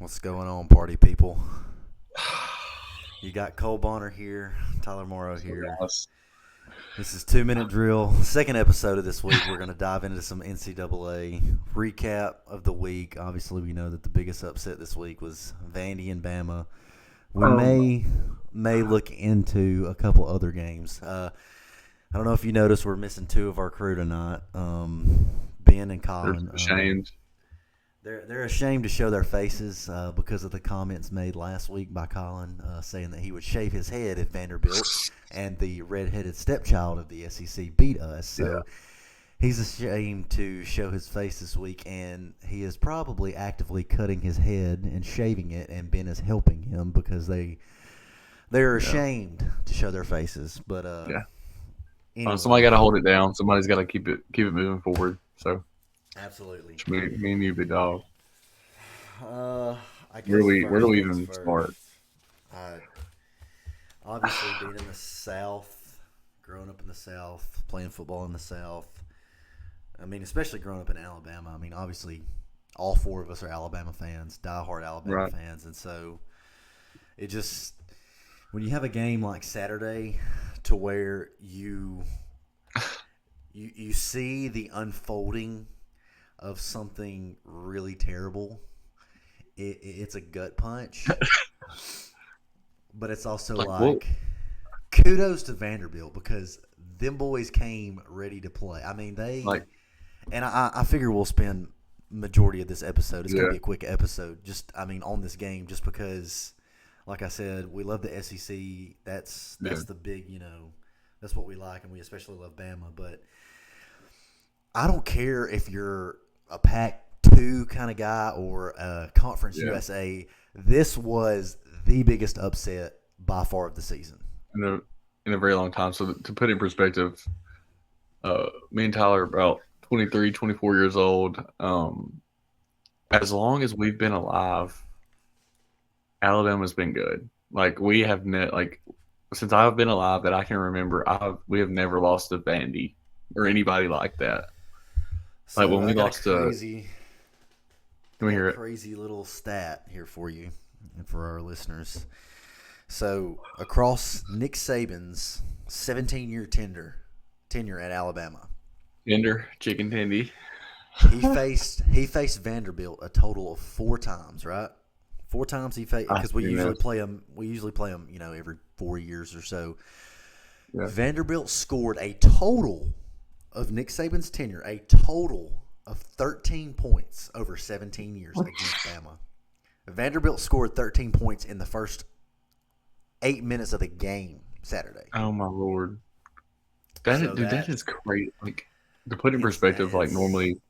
What's going on, party people? You got Cole Bonner here, Tyler Morrow here. Yes. This is 2 Minute Drill, second episode of this week. We're going to dive into some NCAA recap of the week. Obviously, we know that the biggest upset this week was Vandy and Bama. We Um, may look into a couple other games. I don't know if you noticed we're missing two of our crew tonight, Ben and they're Colin. ashamed. They're ashamed to show their faces because of the comments made last week by Colin saying that he would shave his head if Vanderbilt and the redheaded stepchild of the SEC beat us. Yeah. So he's ashamed to show his face this week, and he is probably actively cutting his head and shaving it, and Ben is helping him because they're Yeah. ashamed to show their faces. But Yeah. Somebody anyway, got to hold it down. Somebody's got to keep it moving forward. So absolutely. it's me and you, big dog. Uh, I Where guess do we where do first we things even first. start? Uh, Obviously, being in the South, growing up in the South, playing football in the South. I mean, especially growing up in Alabama. I mean, obviously, all four of us are Alabama fans, diehard Alabama Right. fans, and so it just when you have a game like Saturday, to where you see the unfolding of something really terrible. It's a gut punch, but it's also Like what? like kudos to Vanderbilt because them boys came ready to play. I mean, Like I figure we'll spend majority of this episode. It's going to yeah, be a quick episode. Just I mean on this game, just because, like I said, we love the SEC. yeah, That's the big that's what we like, and we especially love Bama. But I don't care if you're a Pac-2 kind of guy or a Conference yeah. USA. This was the biggest upset by far of the season. In a very long time. So to put it in perspective, me and Tyler are about 23, 24 years old. As long as we've been alive, Alabama's been good. Like we have like since I've been alive that I can remember, we have never lost to Vandy or anybody like that. Like So when we lost to, I let me got a hear it. crazy little stat here for you and for our listeners. So across Nick Saban's 17-year tenure at Alabama, Tender chicken tendy. he faced Vanderbilt a total of 4 times. Right, 4 times he faced I because we seen usually this. play them. We usually play them, every 4 years or so. Yeah. Vanderbilt scored a total of Nick Saban's tenure, a total of 13 points over 17 years against Bama. Vanderbilt scored 13 points in the first 8 minutes of the game Saturday. Oh my lord. So That that is crazy. Like to put in it's perspective, like it's normally,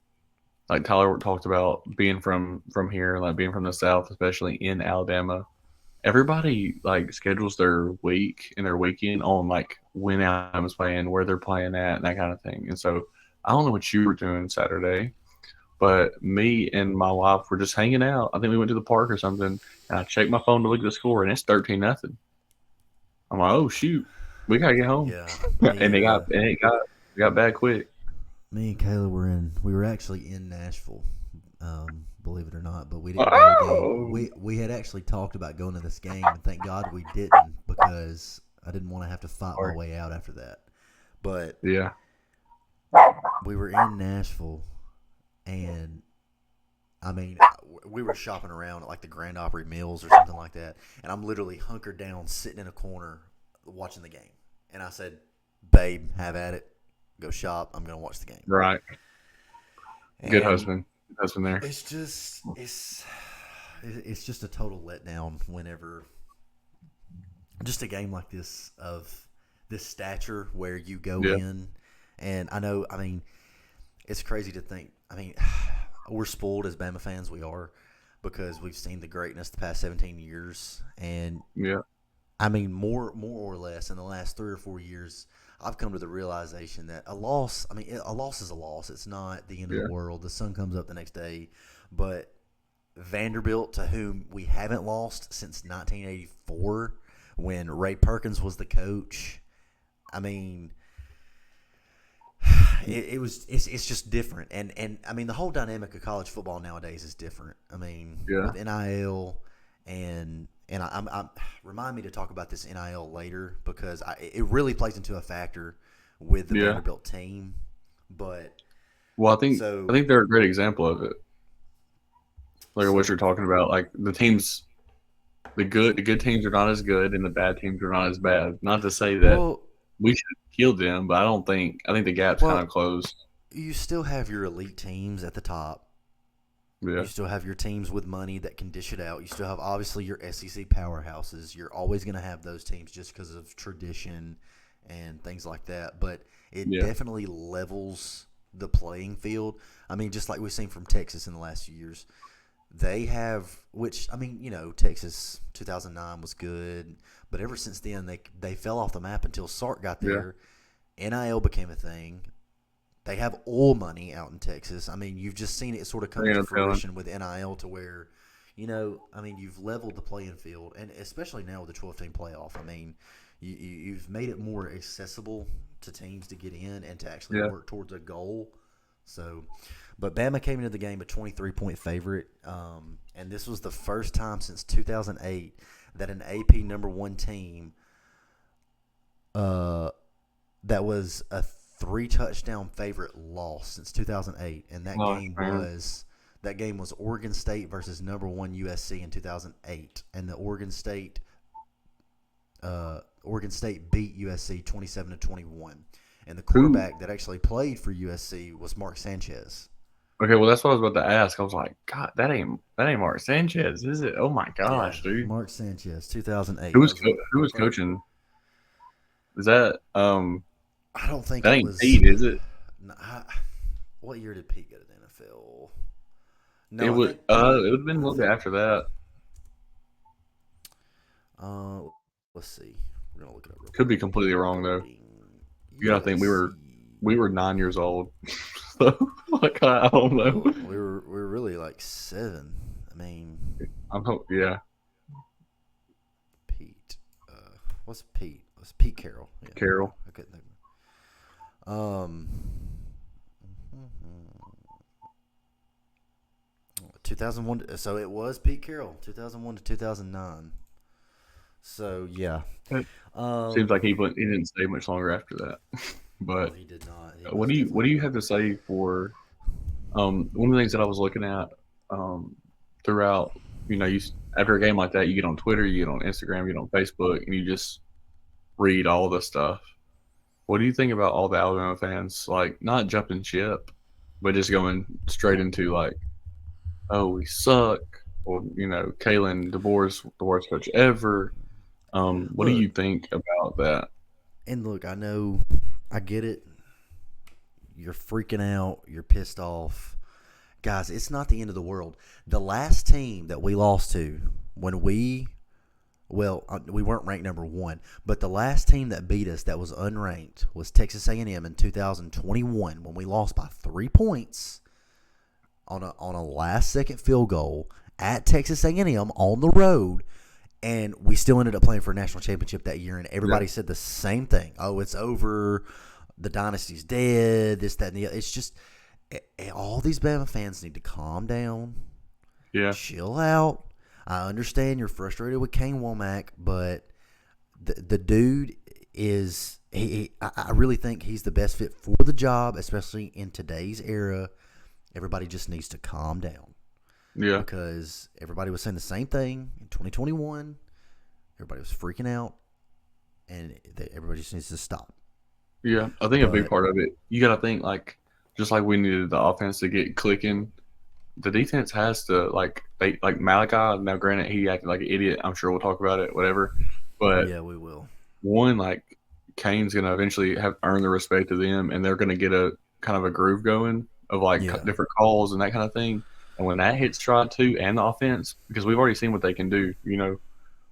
like Tyler talked about being from here, like being from the South, especially in Alabama. Everybody like schedules their week and their weekend on like when Alabama's playing, where they're playing at, and that kind of thing. And so I don't know what you were doing Saturday, but me and my wife were just hanging out. I think we went to the park or something, and I checked my phone to look at the score, and it's 13-0. I'm like, oh shoot, we gotta get home, yeah. and it got bad quick. Me and Kayla we were actually in Nashville, believe it or not, but we didn't go to the game. Oh, We had actually talked about going to this game, and thank God we didn't because I didn't want to have to fight my sorry. way out after that. But Yeah, we were in Nashville, and I mean, we were shopping around at like the Grand Opry Mills or something like that, and I'm literally hunkered down, sitting in a corner, watching the game. And I said, "Babe, have at it. Go shop. I'm gonna watch the game." right. Good And husband, good husband there. it's just a total letdown whenever just a game like this of this stature where you go Yeah, in, and I mean, it's crazy to think. I mean, we're spoiled as Bama fans. We are because we've seen the greatness the past 17 years, and yeah, I mean, more or less in the last 3 or 4 years, I've come to the realization that a loss. I mean, a loss is a loss. It's not the end of yeah, the world. The sun comes up the next day, but Vanderbilt, to whom we haven't lost since 1984, when Ray Perkins was the coach. I mean, it's just different, and I mean the whole dynamic of college football nowadays is different. I mean Yeah, with NIL and I'm remind me to talk about this NIL later because it really plays into a factor with the yeah. Vanderbilt team. But Well, I so think they're a great example of it. Like what so you're talking about. Like the good teams are not as good, and the bad teams are not as bad. Not to say that well we should have killed them, but I think the gap's kind well of closed. you still have your elite teams at the top. You Yeah, still have your teams with money that can dish it out. You still have obviously your SEC powerhouses. You're always going to have those teams just because of tradition and things like that. But it yeah, definitely levels the playing field. I mean, just like we've seen from Texas in the last few years, they have. Which I mean, Texas 2009 was good, but ever since then they fell off the map until Sark got yeah. there. NIL became a thing. They have oil money out in Texas. I mean, you've just seen it sort of come There ain't into no telling. fruition with NIL to where, I mean, you've leveled the playing field, and especially now with the 12-team playoff. I mean, you've made it more accessible to teams to get in and to actually Yeah. work towards a goal. So, but Bama came into the game a 23-point favorite, and this was the first time since 2008 that an AP number one team uh, that was a three touchdown favorite loss since 2008, and Gosh, man. that game was Oregon State versus number one USC in 2008, and the Oregon State beat USC 27-21, and the Who? quarterback that actually played for USC was Mark Sanchez. Okay, well that's what I was about to ask. I was like, God, that ain't Mark Sanchez, is it? Oh my Yeah, gosh, dude. Mark Sanchez, 2008. That was Who was coaching? Is that I don't think that it ain't was. Pete, is it? What year did Pete go to the NFL? It No, I would think it would have been a I little bit think after that. Uh, let's see. We're gonna look it up real Could quick. be completely wrong though. Recruiting You gotta think USC. we were 9 years old. So like I don't know. Well, we were really like 7. I mean, Yeah. Pete. What's Pete? What's Pete Carroll? Yeah, there we go. Carol. I couldn't think. Um, 2001. So it was Pete Carroll, 2001 to 2009. So yeah. It seems Um, like he didn't stay much longer after that. no, But he did not. He most what definitely do did you have to not. say for one of the things that I was looking at um throughout, after a game like that, you get on Twitter, you get on Instagram, you get on Facebook, and you just read all the stuff. What do you think about all the Alabama fans like not jumping ship, but just going straight into like, oh, we suck, or Kalen DeBoer's the worst coach ever. What do Look, you think about that? and look, I know, I get it. You're freaking out. You're pissed off. Guys, it's not the end of the world. The last team that we lost to when we weren't ranked number 1, but the last team that beat us that was unranked was Texas A&M in 2021 when we lost by 3 points on a last second field goal at Texas A&M on the road, and we still ended up playing for a national championship that year, and Yeah, everybody said the same thing. Oh, it's over. The dynasty's dead. This, that, and the other. It's just all these Bama fans need to calm down, yeah, chill out. I understand you're frustrated with Kane Womack, but the dude is I really think he's the best fit for the job, especially in today's era. Everybody just needs to calm down yeah, because everybody was saying the same thing in 2021. Everybody was freaking out, and everybody just needs to stop. yeah. I think a big But part of it, you got to think like just like we needed the offense to get clicking, the defense has to they like Malachi. Now, granted, he acted like an idiot. I'm sure we'll talk about it, whatever. But yeah, we will. one, like Kane's gonna eventually have earn the respect of them, and they're gonna get a kind of a groove going of like Yeah, different calls and that kind of thing. And when that hits stride too, and the offense, because we've already seen what they can do.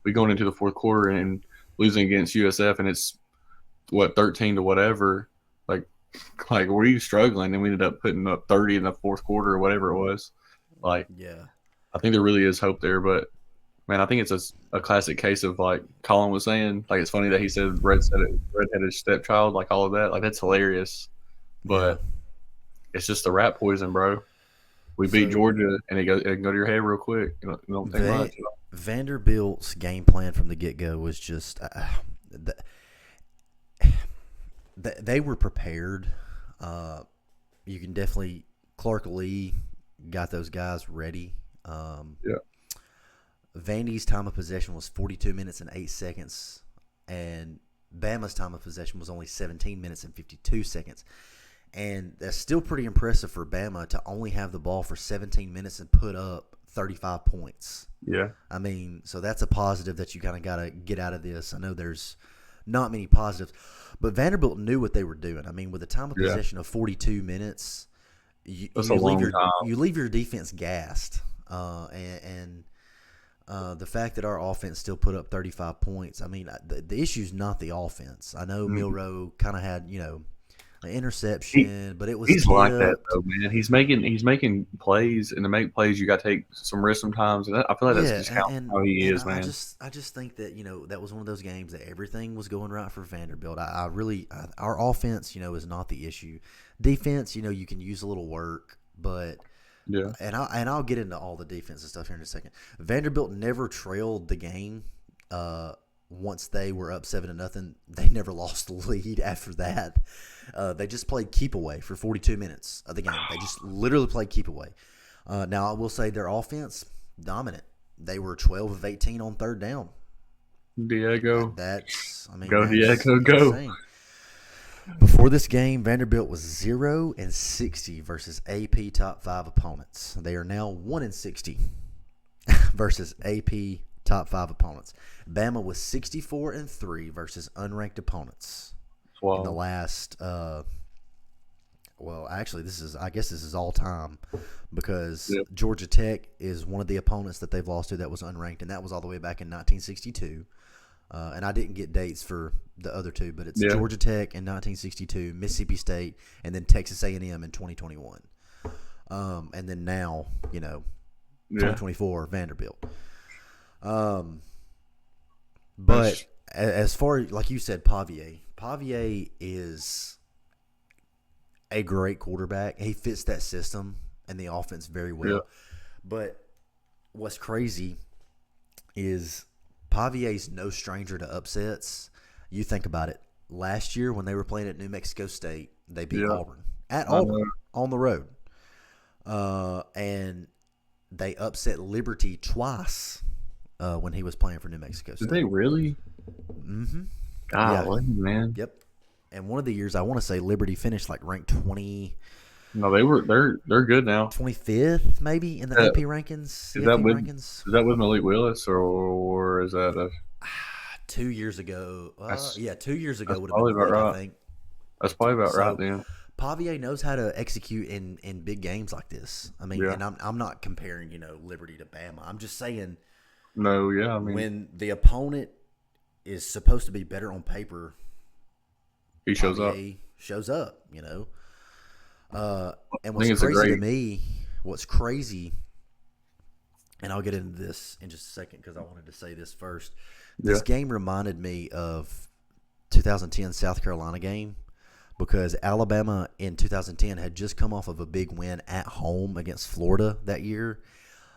We going into the fourth quarter and losing against USF, and it's what 13 to whatever. Like, like were you struggling, and we ended up putting up 30 in the fourth quarter or whatever it was. Like, yeah. I think there really is hope there, but man, I think it's a classic case of like Colin was saying. Like, it's funny that he said redheaded stepchild, like all of that. Like, that's hilarious. Yeah. but it's just the rat poison, bro. We beat So Georgia, and it can go to your head real quick. You don't think Va- much. Vanderbilt's game plan from the get go was just th- they were prepared. Uh, you can definitely Clark Lee got those guys ready. Um, Yeah, Vandy's time of possession was 42 minutes and 8 seconds, and Bama's time of possession was only 17 minutes and 52 seconds. And that's still pretty impressive for Bama to only have the ball for 17 minutes and put up 35 points. yeah, I mean, so that's a positive that you kind of got to get out of this. I know there's not many positives, but Vanderbilt knew what they were doing. I mean, with a time of yeah. possession of 42 minutes, That's a long time. you leave your defense gassed, the fact that our offense still put up 35 points. I mean, the issue's not the offense. I know Mm. Milroe kind of had an He interception, but it was he's like that tipped. though, man. He's making plays, and to make plays, you got to take some risks sometimes. And I feel like that's Yeah, just how he and is, man. I just think that that was one of those games that everything was going right for Vanderbilt. I really our offense is not the issue. Defense, you can use a little work, but Yeah, I'll get into all the defense and stuff here in a second. Vanderbilt never trailed the game. Once they were up 7-0, they never lost the lead after that. They just played keep away for 42 minutes of the game. They just literally played keep away. Now I will say their offense dominant. They were 12 of 18 on third down. Diego, go That's Diego, go. insane. Before this game, Vanderbilt was 0-60 versus AP top 5 opponents. They are now 1-60 versus AP top 5 opponents. Bama was 64-3 versus unranked opponents in the Wow. last. Well, actually, I guess this is all time because Yeah, Georgia Tech is one of the opponents that they've lost to that was unranked, and that was all the way back in 1962. And I didn't get dates for the other two, but it's yeah, Georgia Tech in 1962, Mississippi State, and then Texas A&M in 2021. And then now, yeah. 2024 Vanderbilt. Um, but That's as far like you said, Pavier is a great quarterback. He fits that system and the offense very yeah, well. But what's crazy is Pavier's no stranger to upsets. You think about it. Last year when they were playing at New Mexico State, they beat yeah. Auburn at I know. Auburn on the road, and they upset Liberty twice when he was playing for New Mexico Did they State. really? Mm-hmm. Yeah. Golly, man. Yep. And one of the years, I want to say Liberty finished like ranked No, they're good now. 25th maybe in the Uh, AP rankings, is that CFP with rankings. Malik Willis or is that a 2 years ago, that's yeah, 2 years that's ago would have been probably about Malik, I right. think. That's probably about right So then. Pavier knows how to execute in big games like this. I mean, Yeah. and I'm not comparing Liberty to Bama. I'm just saying No, yeah. I mean, when the opponent is supposed to be better on paper, he shows up. Pavier shows up. And I what's think it's a crazy to great. me, what's crazy, and I'll get into this in just a second because I wanted to say this first. This Yeah. game reminded me of 2010 South Carolina game because Alabama in 2010 had just come off of a big win at home against Florida that year,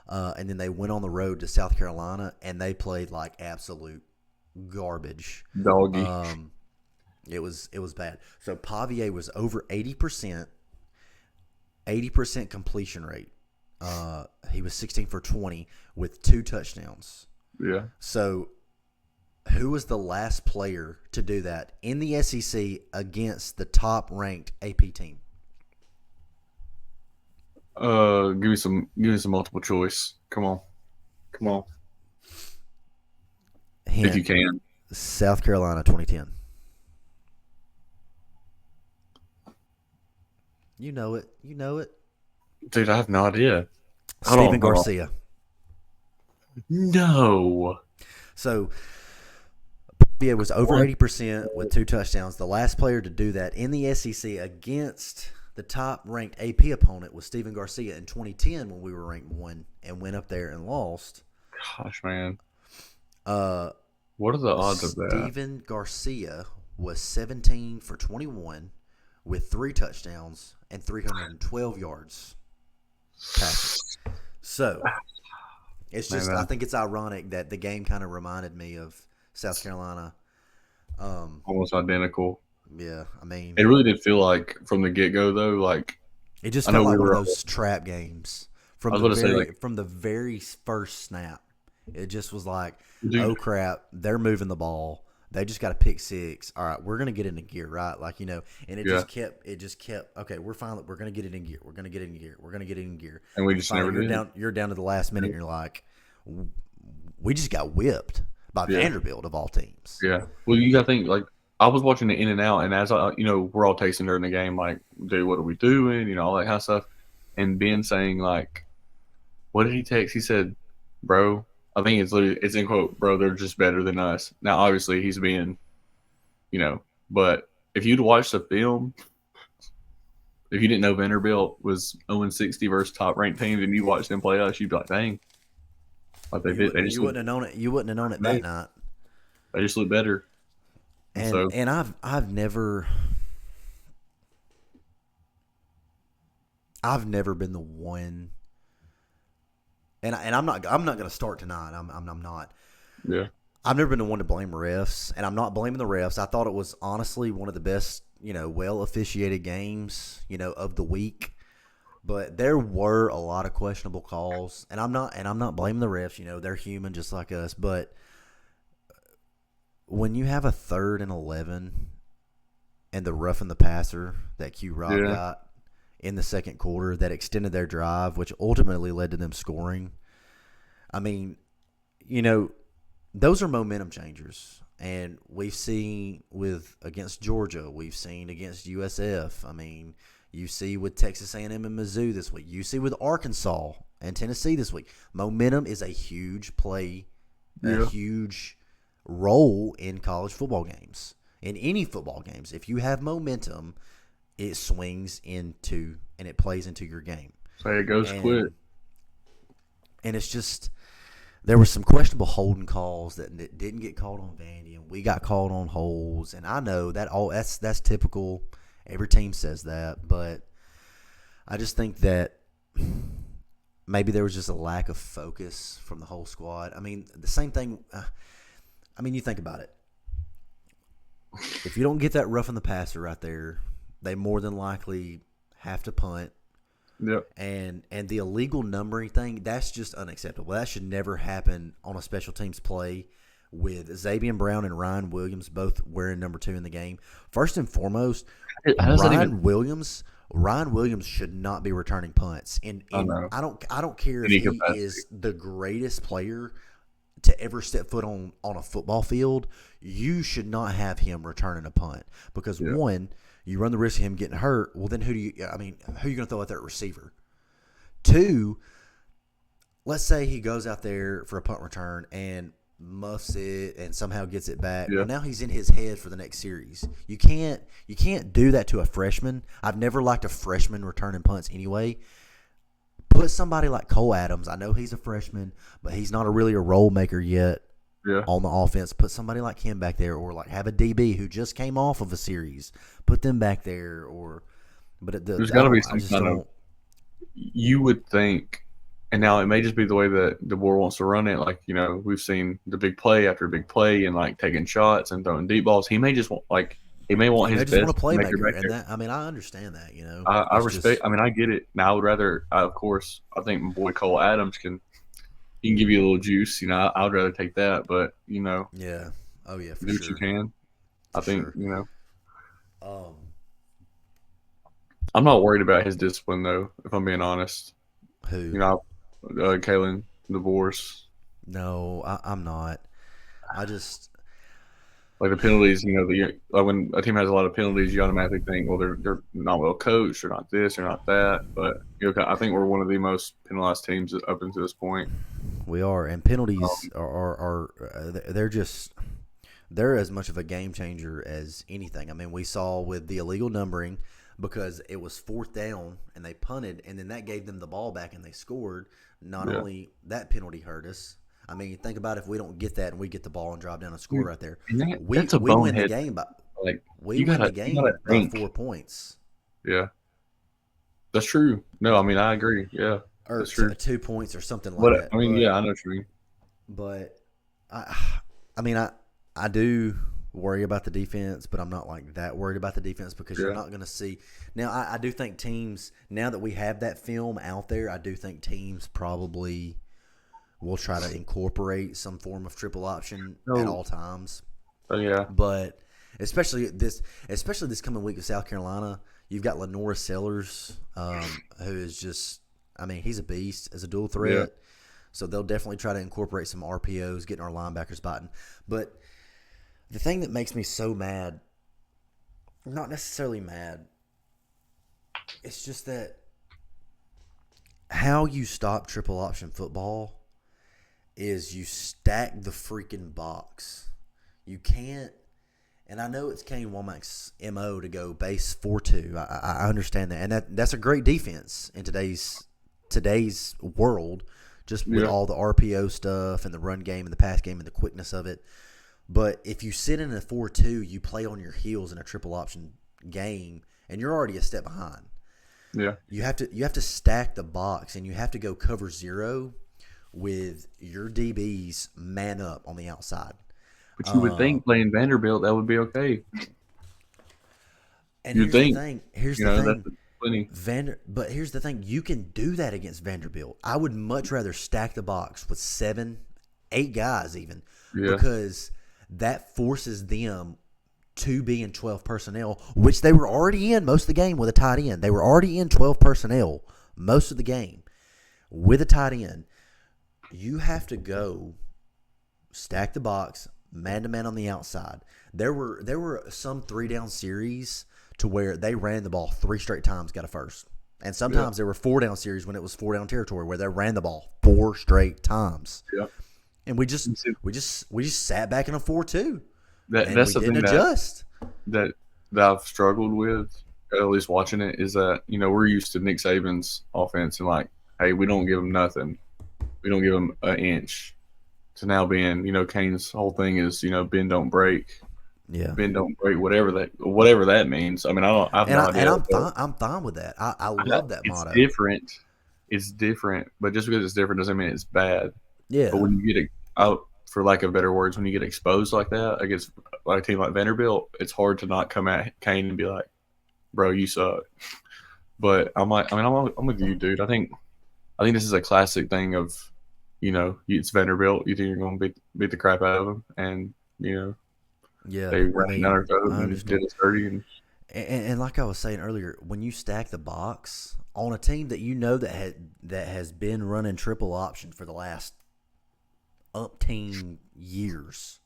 and then they went on the road to South Carolina and they played like absolute garbage. Doggy. Um, it was bad. So Pavier was over 80% completion rate. He was 16 for 20 with 2 touchdowns. Yeah. So who was the last player to do that in the SEC against the top ranked AP team? Give me some multiple choice. Come on. Come on. If you Hint: can. South Carolina 2010. You know it. You know it. Dude, I have no idea. Stephen Hold on. Garcia. No. So Pavia was over What? 80% with 2 touchdowns. The last player to do that in the SEC against the top ranked AP opponent was Stephen Garcia in 2010 when we were ranked 1 and went up there and lost. Gosh, man. Uh, What are the odds of that? Stephen Garcia was 17 for 21 with 3 touchdowns and 312 yards passing. So it's Man, just I think it's ironic that the game kind of reminded me of South Carolina. Um, almost identical. yeah, I mean, It really did feel like from the get go though. Like it just I know felt we like one of were. those trap games I was going to say like, from the very first snap. It just was like, dude, oh crap, they're moving the ball. They just got a pick six. All right, we're gonna get into gear, right? Like and yeah, it just kept. Okay, we're finally we're gonna get it in gear. We're gonna get it in gear. We're gonna get it in gear. and we And just never finally, did. you're down to the last minute, Yeah. and you're like, we just got whipped by Yeah. Vanderbilt of all teams. Yeah. Well, you got to think like I was watching the in and out, and as I, we're all tasting during the game, like, dude, what are we doing? All that kind of stuff. And Ben saying like, what did he text? He said, bro, I think it's in quote, bro, they're just better than us. Now, obviously, he's being, but if you'd watched the film, if you didn't know Vanderbilt was 0-60 versus top ranked teams, and you watched them play us, you'd be like, dang, like they did, You wouldn't have known it. You wouldn't have known it that night. they just look better. And so And I've never been the one, and I'm not going to start tonight. I'm not. yeah, I've never been the one to blame refs, and I'm not blaming the refs. I thought it was honestly one of the best, well officiated games, of the week. But there were a lot of questionable calls, and I'm not blaming the refs. They're human just like us. But when you have a 3rd and 11, and the roughing the passer that Q Rob yeah, got in the second quarter that extended their drive, which ultimately led to them scoring. I mean, those are momentum changers. And we've seen against Georgia, we've seen against USF. I mean, you see with Texas A&M and Mizzou this week. You see with Arkansas and Tennessee this week. Momentum is a huge play, a yeah. huge role in college football games. In any football games, if you have momentum, it swings into and it plays into your game. Say it goes quick. And it's just there were some questionable holding calls that didn't get called on Vandy, and we got called on holds. And I know that's typical. Every team says that, but I just think that maybe there was just a lack of focus from the whole squad. I mean, the same thing. You think about it. If you don't get that roughing the passer right there, they more than likely have to punt. Yep. And the illegal numbering thing, that's just unacceptable. That should never happen on a special teams play with Xavier Brown and Ryan Williams both wearing number 2 in the game. First and foremost, Ryan Williams should not be returning punts. And I don't care if he is the greatest player to ever step foot on a football field. You should not have him returning a punt because one, you run the risk of him getting hurt. Well, then who are you going to throw at that receiver? 2, let's say he goes out there for a punt return and muffs it and somehow gets it back. Yeah. Well, now he's in his head for the next series. You can't do that to a freshman. I've never liked a freshman returning punts anyway. Put somebody like Cole Adams. I know he's a freshman, but he's not really a role maker yet on the offense. Put somebody like him back there, or like have a DB who just came off of a series. Put them back there, there's got to be some kind of. You would think, and now it may just be the way that DeBoer wants to run it. Like we've seen the big play after big play, and like taking shots and throwing deep balls. He may just want He may want his best playmaker, and that I understand that. I respect. I get it. Now I would rather. Of course, I think my boy Cole Adams can give you a little juice. I would rather take that. But yeah, oh yeah, for do sure. what you can. I think Um, I'm not worried about his discipline though. If I'm being honest, who? Kalen DeBoer. No, I'm not. I just. Like the penalties, like when a team has a lot of penalties, you automatically think, well, they're not well coached, or not this, or not that. But I think we're one of the most penalized teams up until this point. We are, and penalties are they're as much of a game changer as anything. I mean, we saw with the illegal numbering because it was 4th down and they punted, and then that gave them the ball back and they scored. Not only that penalty hurt us. I mean, think about if we don't get that and we get the ball and drive down and score right there. We win the game Like We win the you gotta game by think. 4 points Yeah, that's true. No, I mean I agree. Yeah, or that's true. 2 points or something like But I that. mean, yeah, I know what you mean. But I I mean I do worry about the defense, but I'm not like that worried about the defense because you're Yeah. not going to see. Now I do think teams, now that we have that film out there, I do think teams probably will try to incorporate some form of triple option at No. all times. Oh yeah. But especially this coming week with South Carolina, you've got Lenora Sellers, who is just, I mean, he's a beast as a dual Yeah. threat. So they'll definitely try to incorporate some RPOs, getting our linebackers biting. But the thing that makes me so mad, not necessarily mad, it's just that how you stop triple option football is you stack the freaking box. You can't, and I know it's Kane Womack's MO to go base 4-2. I understand that, and that's a great defense in today's world, just with Yeah. all the RPO stuff and the run game and the pass game and the quickness of it. But if you sit in a 4-2, you play on your heels in a triple option game, and you're already a step behind. Yeah. You have to stack the box, and you have to go cover zero with your DBs man up on the outside. But you would think playing Vanderbilt that would be okay. And You'd here's the think, thing. Here's you the know, thing. that's plenty. But here's the thing. You can do that against Vanderbilt. I would much rather stack the box with 7, 8 guys even, Yeah. because that forces them to be in 12 personnel, which they were already in most of the game with a tight end. They were already in 12 personnel most of the game with a tight end. You have to go stack the box, man to man on the outside. There were some 3-down series to where they ran the ball 3 straight times, got a first. And sometimes there were 4-down series when it was 4-down territory where they ran the ball 4 straight times. Yeah. And we just sat back in a 4-2. And That's we the didn't thing adjust. that I've struggled with, at least watching it, is that we're used to Nick Saban's offense and like, hey, we don't give them nothing, we don't give them an inch. To now being, Kane's whole thing is, bend don't break, Yeah. bend don't break, whatever that means. I mean, I have no idea. I'm fine with that. I love that It's motto. different. It's different, but just because it's different doesn't mean it's bad. But Yeah. when you get out, for lack of better words, when you get exposed like that against like a team like Vanderbilt, it's hard to not come at Kane and be like, "Bro, you suck." But I'm with you, dude. I think this is a classic thing of, it's Vanderbilt. You think you're going to beat the crap out of them, and Yeah. they I ran down mean, our throat I and did understand. us dirty. And And like I was saying earlier, when you stack the box on a team that you know that has been running triple option for the last umpteen years.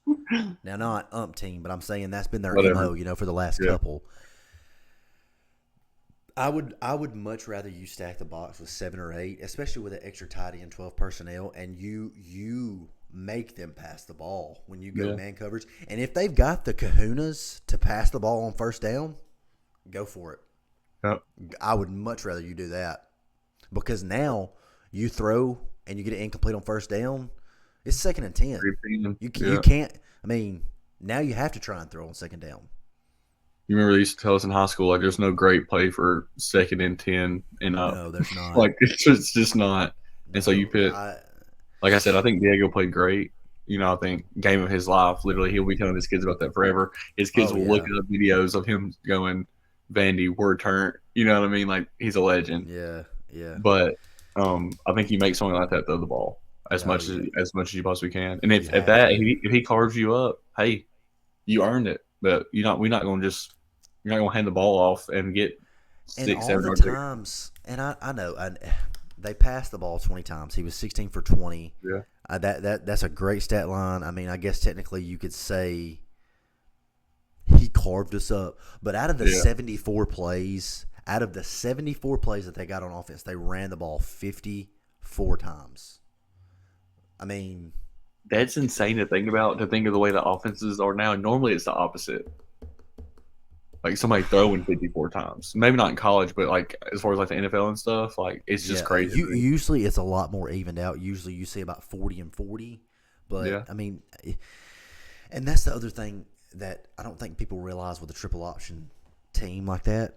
Now, not umpteen, but I'm saying that's been their whatever. MO, for the last Yeah, couple. I would much rather you stack the box with 7 or 8, especially with an extra tight end, 12 personnel, and you make them pass the ball when you go yeah, man coverage. And if they've got the kahunas to pass the ball on first down, go for it. yeah. I would much rather you do that, because now you throw and you get it incomplete on first down. It's 2nd and 10. Repeating. You Yeah. can't. I mean, now you have to try and throw on 2nd down. You remember they used to tell us in high school, like, there's no great play for 2nd and 10 and up. No, there's not. Like, it's just not. And so you No, put, like I said, I think Diego played great. I think game of his life. Literally, he'll be telling his kids about that forever. His kids Oh will look yeah, at videos of him going, Vandy, word turn. You know what I mean? Like, he's a legend. yeah, yeah. But I think you make something like that throw the ball as No, much as you possibly can. And you if have that to. if he carves you up, hey, you earned it. But we're not going to just you're not going to hand the ball off and get And six, all 7 the yards there. times, and I know, they passed the ball 20 times. He was 16 for 20. Yeah. That's a great stat line. I mean, I guess technically you could say he carved us up. But out of the Yeah. 74 plays, that they got on offense, they ran the ball 54 times. I mean, That's insane to think about. To think of the way the offenses are now. Normally, it's the opposite. Like somebody throwing 54 times. Maybe not in college, but like as far as like the NFL and stuff, like it's just yeah, crazy. usually it's a lot more evened out. Usually you see about 40 and 40. But Yeah. I mean, and that's the other thing that I don't think people realize with a triple option team like that.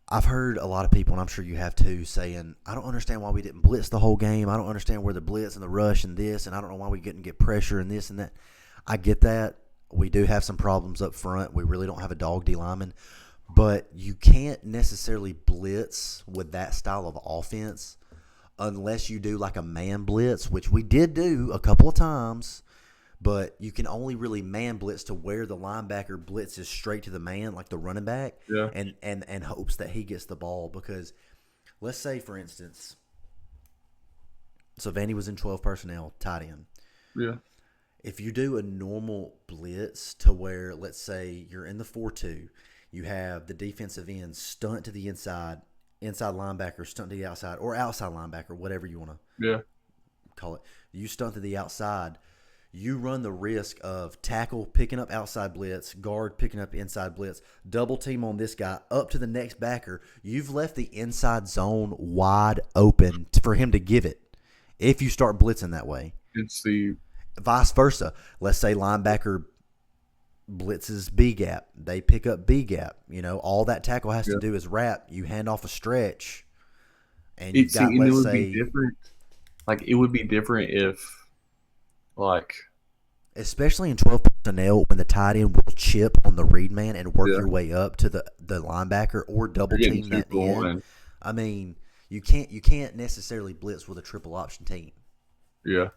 I've heard a lot of people, and I'm sure you have too, saying, I don't understand why we didn't blitz the whole game. I don't understand where the blitz and the rush and this, and I don't know why we couldn't get pressure and this and that. I get that. We do have some problems up front. We really don't have a dog D lineman. But you can't necessarily blitz with that style of offense unless you do like a man blitz, which we did do a couple of times. But you can only really man blitz to where the linebacker blitzes straight to the man, like the running back, Yeah. and hopes that he gets the ball. Because let's say, for instance, so Vandy was in 12 personnel, tight end. Yeah. If you do a normal blitz to where, let's say, you're in the 4-2, you have the defensive end stunt to the inside linebacker stunt to the outside, or outside linebacker, whatever you want to Yeah. call it. You stunt to the outside. You run the risk of tackle picking up outside blitz, guard picking up inside blitz, double team on this guy, up to the next backer. You've left the inside zone wide open for him to give it if you start blitzing that way. It's the Vice versa. Let's say linebacker blitzes B gap. They pick up B gap. All that tackle has to do is wrap. You hand off a stretch, and you've got, it let's would say, be different. Like it would be different if, like, especially in 12 personnel, when the tight end will chip on the read man and work Yeah. your way up to the linebacker or double you're getting team that 2-for-1. end. I mean, you can't necessarily blitz with a triple option team. Yeah.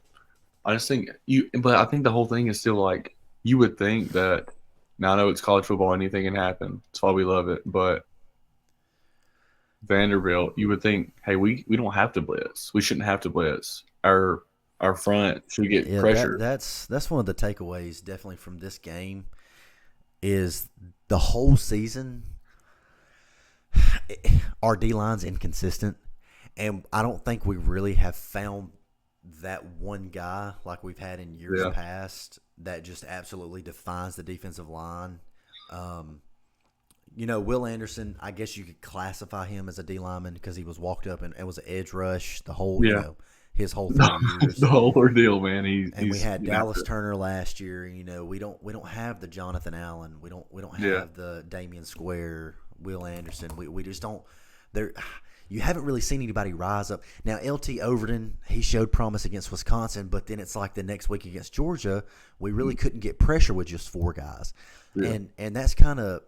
I just think but I think the whole thing is still like, you would think that, now I know it's college football, anything can happen. That's why we love it. But Vanderbilt, you would think, hey, we don't have to blitz. We shouldn't have to blitz. Our front should get pressure. That's one of the takeaways definitely from this game is the whole season our D-line's inconsistent, and I don't think we really have found that one guy like we've had in years past that just absolutely defines the defensive line. Will Anderson, I guess you could classify him as a D lineman because he was walked up and it was an edge rush the whole, his whole 3 years. The whole ordeal, man. We had Dallas Turner last year. We don't have the Jonathan Allen. We don't have the Damian Square, Will Anderson. We just don't. You haven't really seen anybody rise up. Now, LT Overton, he showed promise against Wisconsin, but then it's like the next week against Georgia, we really couldn't get pressure with just 4 guys. Yeah. And that's kind of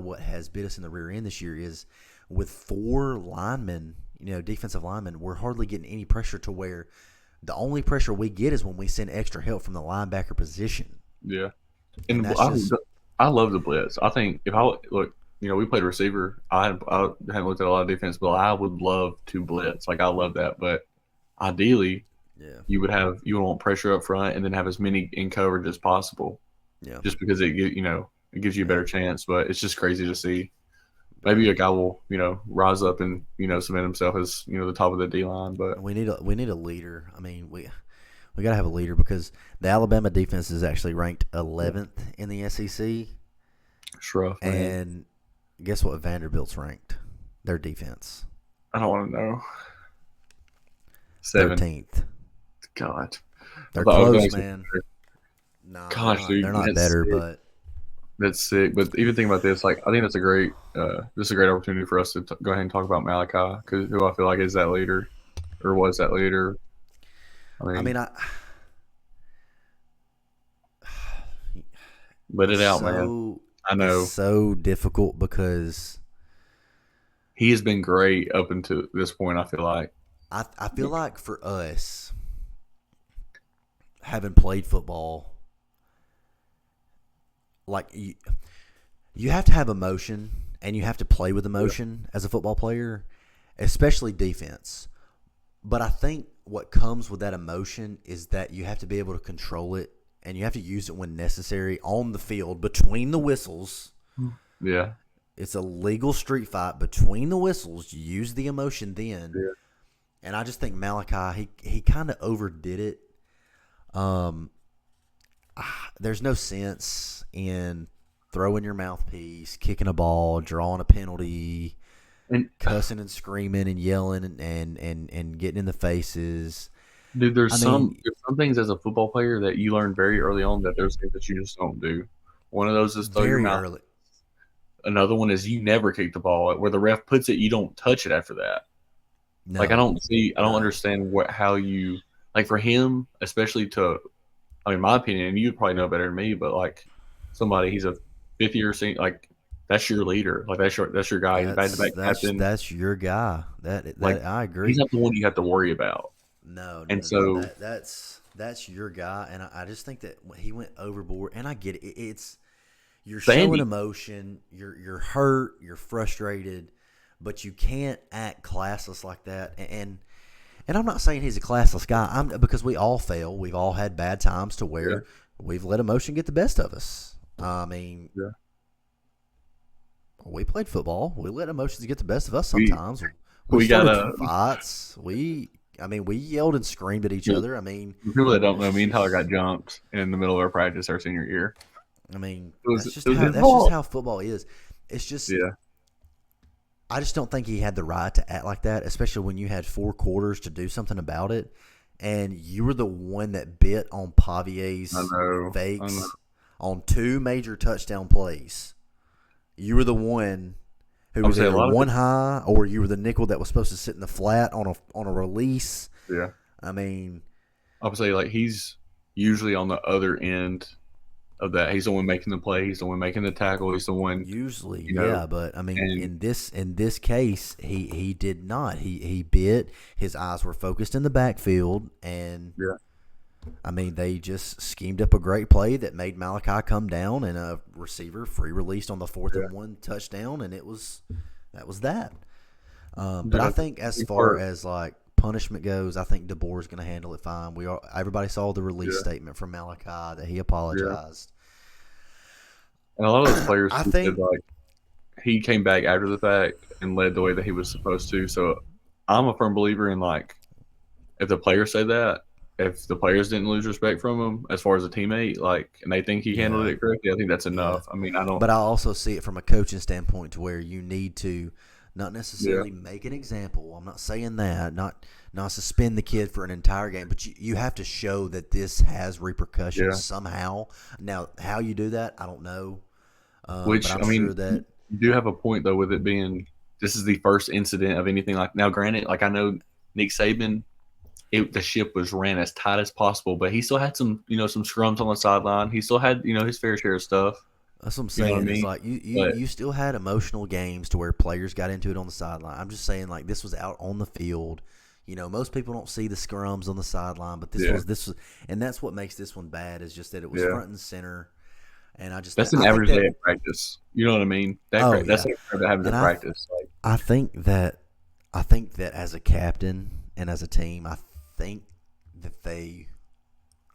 what has bit us in the rear end this year is with 4 linemen, defensive linemen, we're hardly getting any pressure to where the only pressure we get is when we send extra help from the linebacker position. Yeah. And I love the blitz. I think if I look, we played receiver. I hadn't looked at a lot of defense, but I would love to blitz. Like, I love that. But ideally, you would want pressure up front and then have as many in coverage as possible. Yeah. Just because it gives you a better chance. But it's just crazy to see. Maybe a guy will, rise up and, cement himself as, the top of the D line. But we need a leader. I mean, we got to have a leader because the Alabama defense is actually ranked 11th in the SEC. It's rough, man. And guess what Vanderbilt's ranked? Their defense. I don't want to know. 13th. God. They're close, man. No, gosh, dude, they're not better, sick. But that's sick. But even thinking about this, like, I think that's a great opportunity for us to go ahead and talk about Malachi, who I feel like is that leader, or was that leader. I mean, let it out, man. I know. It's so difficult because he has been great up until this point, I feel like. I feel like for us, having played football, like you have to have emotion and you have to play with emotion as a football player, especially defense. But I think what comes with that emotion is that you have to be able to control it and you have to use it when necessary on the field between the whistles. Yeah. It's a legal street fight between the whistles. You use the emotion then. Yeah. And I just think Malachi, he kind of overdid it. There's no sense in throwing your mouthpiece, kicking a ball, drawing a penalty, and cussing and screaming and yelling and getting in the faces. Dude, I mean, there's some things as a football player that you learn very early on that there's things that you just don't do. One of those is throw your very mouth. early. Another one is you never kick the ball. Where the ref puts it, you don't touch it after that. Like No, I don't no. understand how you like for him, especially to. I mean, my opinion, you probably know better than me, but like somebody, he's a fifth year senior, like that's your leader, like that's your guy. He's back to That's back that's captain. that's your guy. That Like I he's agree. not the one you have to worry about. No, no, And no, no. so That's your guy, and I just think that he went overboard. And I get it. It's you're showing Vandy, emotion. You're hurt. You're frustrated, but you can't act classless like that. And I'm not saying he's a classless guy. I'm because we all fail. We've all had bad times to yeah, where we've let emotion get the best of us. I mean, yeah. we played football. We let emotions get the best of us We sometimes. We we got started a fights. We yelled and screamed at each other. I mean, for people that don't know, it's me and Tyler just, got jumped in the middle of our practice our senior year. that's It just was how his fault. football is. It's just, Yeah, I just don't think he had the right to act like that, especially when you had 4 quarters to do something about it, and you were the one that bit on I Pavier's know. I know. fakes on 2 major touchdown plays. You were the one who I would was say a either lot of one people. high or you were the nickel that was supposed to sit in the flat on a release. Yeah, I mean, I would say like he's usually on the other end of that. He's the one making the play. He's the one making the tackle. He's the one, usually, you know, yeah, but I mean, and in this case, he did not. He bit. His eyes were focused in the backfield, and yeah, I mean, they just schemed up a great play that made Malachi come down, and a receiver free released on the fourth yeah. and one touchdown, and it was that was that. But Dude, I I think think as the big far part. as like punishment goes, I think DeBoer is going to handle it fine. Everybody saw the release Yeah, statement from Malachi that he yeah. apologized. And a lot of those players I too said think, like he came back after the fact and led the way that he was supposed to. So I'm a firm believer in like if the players say that, if the players didn't lose respect from him as far as a teammate, like and they think he handled yeah, it correctly, I think that's yeah. enough. I mean, I don't. But I also see it from a coaching standpoint to where you need to not Yeah, necessarily make an example. I'm not saying that, not suspend the kid for an entire game, but you have to show that this has repercussions yeah. somehow. Now, how you do that, I don't know, but Which I'm I mean, sure that you do have a point though with it being this is the first incident of anything like. Now, granted, like I know Nick Saban, the ship was ran as tight as possible, but he still had some some scrums on the sideline. He still had his fair share of stuff. that's what I'm You know what I saying is mean? like But you still had emotional games to where players got into it on the sideline. I'm just saying like this was out on the field. Most people don't see the scrums on the sideline, but yeah, this was, and that's what makes this one bad is just that it was yeah. front and center. And That's an I think average that day at practice. You know what I mean? oh That's yeah, like that happens and at practice. Like, I think that as a captain and as a team, think that they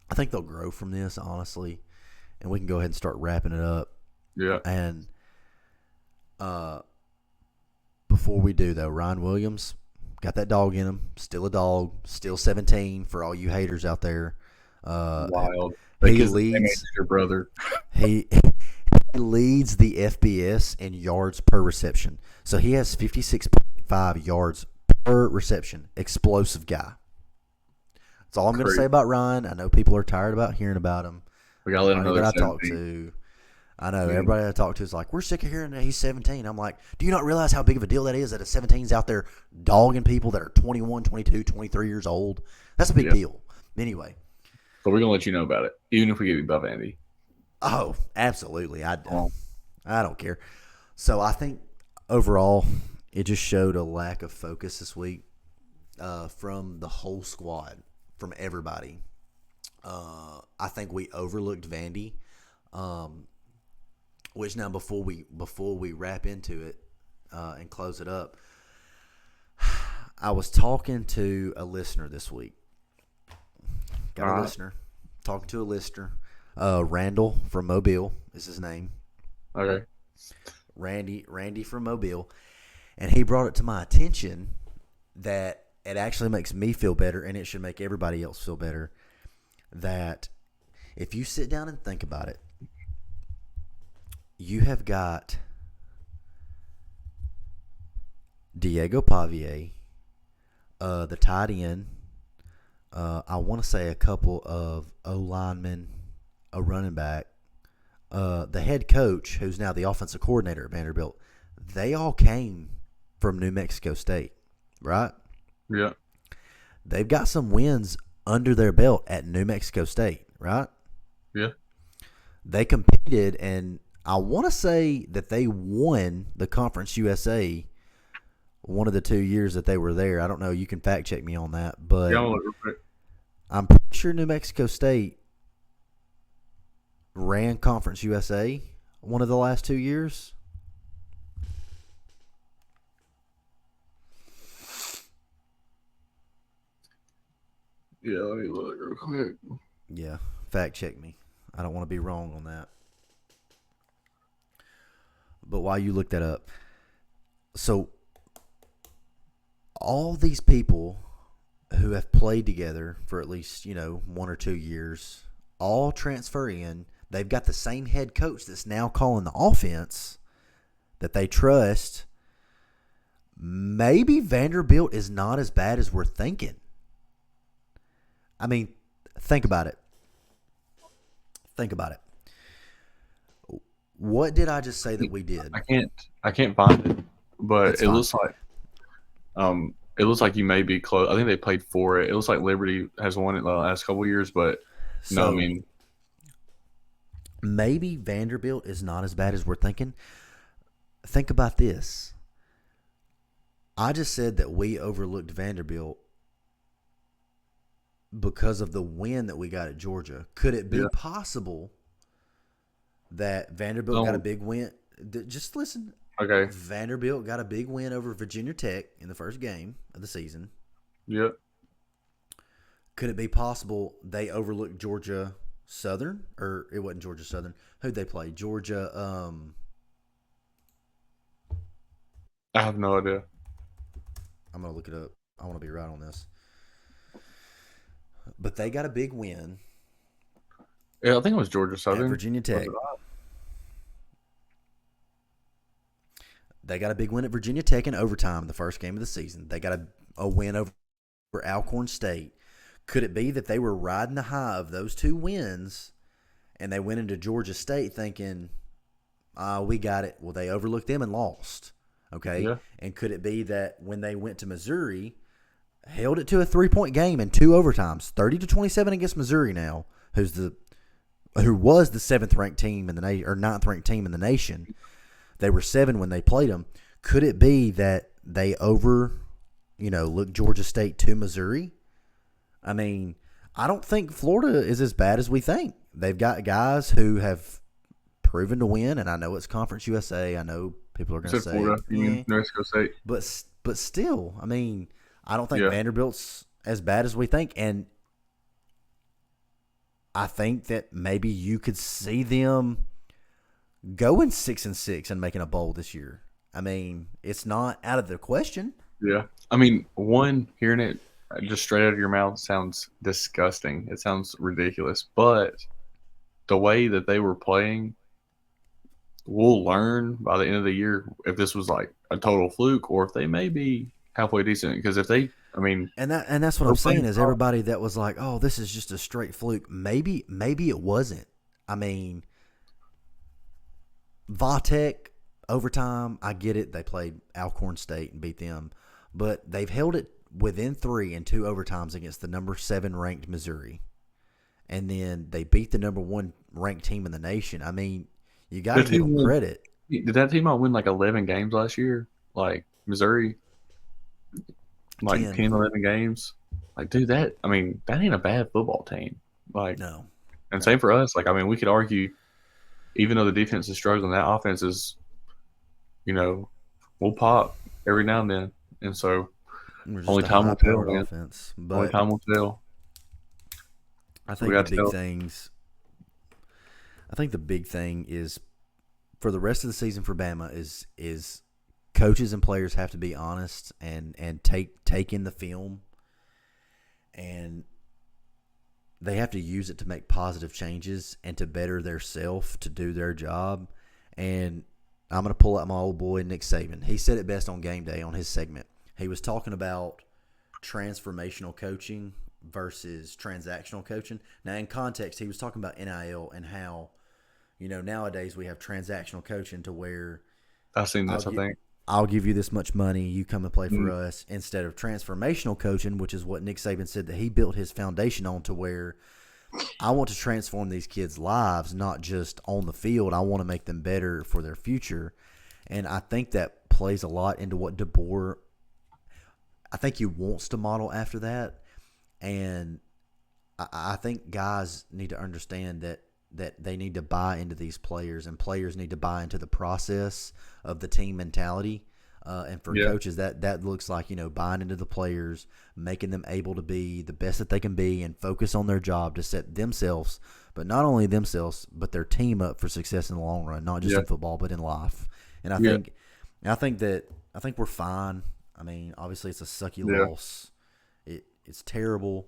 I think they'll grow from this honestly, and we can go ahead and start wrapping it up. yeah, And uh, before we do though, Ryan Williams got that dog in him. Still a dog. Still 17 for all you haters out there. Uh, wild. he Because the same age leads. as your brother. He leads the FBS in yards per reception. So he has 56.5 yards per reception. Explosive guy. That's all I'm going to say Crazy. about Ryan. I know people are tired about hearing about him. We gotta let Everybody that another I talk 17. to, I know We everybody that I talk to is like, we're sick of hearing that he's 17. I'm like, do you not realize how big of a deal that is that a 17's out there dogging people that are 21, 22, 23 years old? That's a big yeah. deal. Anyway, So we're gonna let you know about it, even if we get above Andy. oh, absolutely. Oh, I don't care. So I think overall, it just showed a lack of focus this week from the whole squad, from everybody. I think we overlooked Vandy, which now before we wrap into it and close it up, I was talking to a listener this week. Got all a right. listener. Talking to a listener. Randall from Mobile is his name. Okay. Randy from Mobile, and he brought it to my attention that it actually makes me feel better, and it should make everybody else feel better. That if you sit down and think about it, you have got Diego Pavier, the tight end, I want to say a couple of O linemen, a running back, the head coach, who's now the offensive coordinator at Vanderbilt. They all came from New Mexico State, right? Yeah. They've got some wins under their belt at New Mexico State, right? Yeah. They competed, and I want to say that they won the Conference USA one of the 2 years that they were there. I don't know. You can fact check me on that, Yeah. but I'll look real quick. I'm pretty sure New Mexico State ran Conference USA one of the last 2 years. Yeah, let me look real quick. Yeah, fact check me. I don't want to be wrong on that. But while you look that up, so all these people who have played together for at least 1 or 2 years all transfer in. They've got the same head coach that's now calling the offense that they trust. Maybe Vanderbilt is not as bad as we're thinking. I mean, think about it. Think about it. What did I just say that we did? I can't find it, but That's it fine. looks like you may be close. I think they played for it. It looks like Liberty has won it the last couple of years, but no, I So mean, maybe Vanderbilt is not as bad as we're thinking. Think about this. I just said that we overlooked Vanderbilt because of the win that we got at Georgia. Could it be yeah. possible that Vanderbilt got a big win? Just listen. Okay. Vanderbilt got a big win over Virginia Tech in the first game of the season. Yeah. Could it be possible they overlooked Georgia Southern? Or it wasn't Georgia Southern. Who'd they play? Georgia. I have no idea. I'm going to look it up. I want to be right on this. But they got a big win Yeah, I think it was Georgia at Southern. Virginia Tech. They got a big win at Virginia Tech in overtime in the first game of the season. They got a win over Alcorn State. Could it be that they were riding the high of those two wins and they went into Georgia State thinking, we got it? Well, they overlooked them and lost. Okay? Yeah. And could it be that when they went to Missouri, held it to a 3-point game in two overtimes, 30-27 against Missouri now, who was the 7th ranked team in the nation or 9th ranked team in the nation. They were 7 when they played them. Could it be that they looked Georgia State to Missouri? I mean, I don't think Florida is as bad as we think. They've got guys who have proven to win, and I know it's Conference USA. I know people are going to say, Florida, New Mexico State. But still, I mean, I don't think Yeah. Vanderbilt's as bad as we think, and I think that maybe you could see them going 6-6 and making a bowl this year. I mean, it's not out of the question. Yeah. I mean, hearing it just straight out of your mouth sounds disgusting. It sounds ridiculous. But the way that they were playing, we'll learn by the end of the year if this was like a total fluke or if they may be halfway decent. Because if they, I mean, and that's what I'm saying is everybody that was like, oh, this is just a straight fluke. Maybe it wasn't. I mean, Vatek overtime, I get it. They played Alcorn State and beat them, but they've held it within 3 in 2 overtimes against the number 7 ranked Missouri, and then they beat the number 1 ranked team in the nation. I mean, you got to give them credit. Did that team not win like 11 games last year? Like Missouri, like 10 11 games. Like, dude, that ain't a bad football team. Like, no. And same for us. Like, I mean, we could argue, even though the defense is struggling, that offense is, we'll pop every now and then. And so, only time will tell. Offense, but only time will tell. I think the big thing is for the rest of the season for Bama is coaches and players have to be honest and take in the film, and they have to use it to make positive changes and to better theirself to do their job. And I'm going to pull out my old boy Nick Saban. He said it best on Game Day on his segment. He was talking about transformational coaching versus transactional coaching. Now, in context, he was talking about NIL and how, nowadays we have transactional coaching to where I've seen I'll this. I get think. I'll give you this much money, you come and play for Mm, us, instead of transformational coaching, which is what Nick Saban said that he built his foundation on, to where I want to transform these kids' lives, not just on the field. I want to make them better for their future. And I think that plays a lot into what DeBoer, I think he wants to model after that. And I think guys need to understand that they need to buy into these players, and players need to buy into the process of the team mentality. And for yeah. coaches, that looks like, buying into the players, making them able to be the best that they can be, and focus on their job to set themselves, but not only themselves, but their team up for success in the long run, not just Yeah. in football, but in life. And Yeah. I think we're fine. I mean, obviously it's a sucky Yeah. loss. It's terrible.